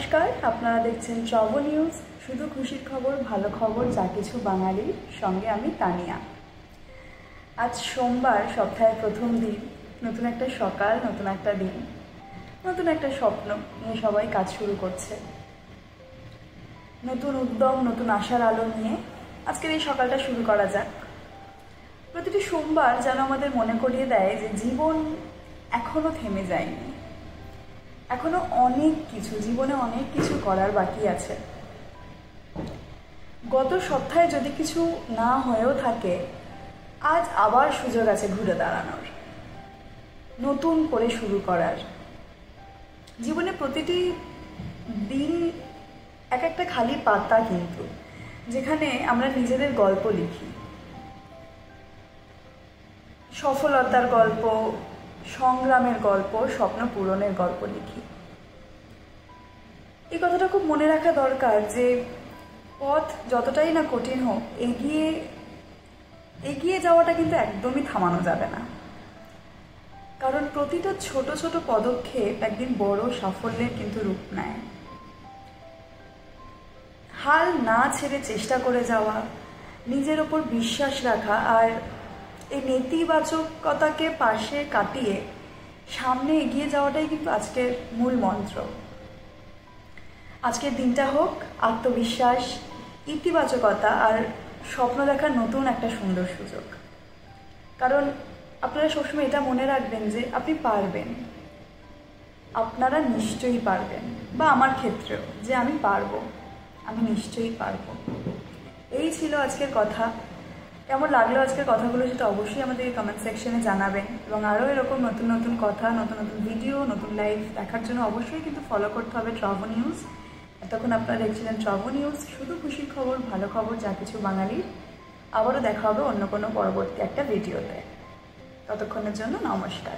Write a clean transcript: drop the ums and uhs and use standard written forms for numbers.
নমস্কার, আপনারা দেখছেন ট্রাভেল নিউজ। শুধু খুশির খবর, ভালো খবর, যা কিছু বাঙালির সঙ্গে আমি তানিয়া। আজ সোমবার, সপ্তাহের প্রথম দিন। নতুন একটা সকাল, নতুন একটা দিন, নতুন একটা স্বপ্ন নিয়ে সবাই কাজ শুরু করছে। নতুন উদ্যম, নতুন আশার আলো নিয়ে আজকের এই সকালটা শুরু করা যাক। প্রতিটি সোমবার যেন আমাদের মনে করিয়ে দেয় যে জীবন এখনো থেমে যায়নি, এখনো জীবনে অনেক কিছু করার বাকি আছে। গত সপ্তাহে যদি কিছু না হয়েও থাকে, আজ আবার সুযোগ আছে ঘুরে দাঁড়ানোর, নতুন করে শুরু করার। জীবনে প্রতিটি দিন এক একটা খালি পাতা, কিন্তু যেখানে আমরা নিজেদের গল্প লিখি, সফলতার গল্প, সংগ্রামের গল্প, স্বপ্ন পূরণের গল্প লিখি। এই কথাটা খুব মনে রাখা দরকার যে পথ যতটাই না কঠিন হোক, এগিয়ে যাওয়াটা কিন্তু একদমই থামানো যাবে না। কারণ প্রতিটা ছোট ছোট পদক্ষেপ একদিন বড় সাফল্যের কিন্তু রূপ নেয়। হাল না ছেড়ে চেষ্টা করে যাওয়া, নিজের ওপর বিশ্বাস রাখা আর এই নেতিবাচকতাকে পাশে কাটিয়ে সামনে এগিয়ে যাওয়াটাই কিন্তু আজকের মূল মন্ত্র। আজকের দিনটা হোক আত্মবিশ্বাস, ইতিবাচকতা আর স্বপ্ন দেখার নতুন একটা সুন্দর সুযোগ। কারণ আপনারা সবসময় এটা মনে রাখবেন যে আপনি পারবেন, আপনারা নিশ্চয়ই পারবেন। বা আমার ক্ষেত্রেও যে আমি পারবো, আমি নিশ্চয়ই পারবো। এই ছিল আজকের কথা। কেমন লাগলো আজকের কথাগুলো সেটা অবশ্যই আমাদের কমেন্ট সেকশনে জানাবেন। এবং আরও এরকম নতুন নতুন কথা, নতুন নতুন ভিডিও, নতুন লাইভ দেখার জন্য অবশ্যই কিন্তু ফলো করতে হবে ট্রাভেল নিউজ। এতক্ষণ আপনারা দেখছিলেন ট্রাভেল নিউজ, শুধু খুশির খবর, ভালো খবর, যা কিছু বাঙালির। আবারও দেখা হবে অন্য কোনো পরবর্তী একটা ভিডিওতে। ততক্ষণের জন্য নমস্কার।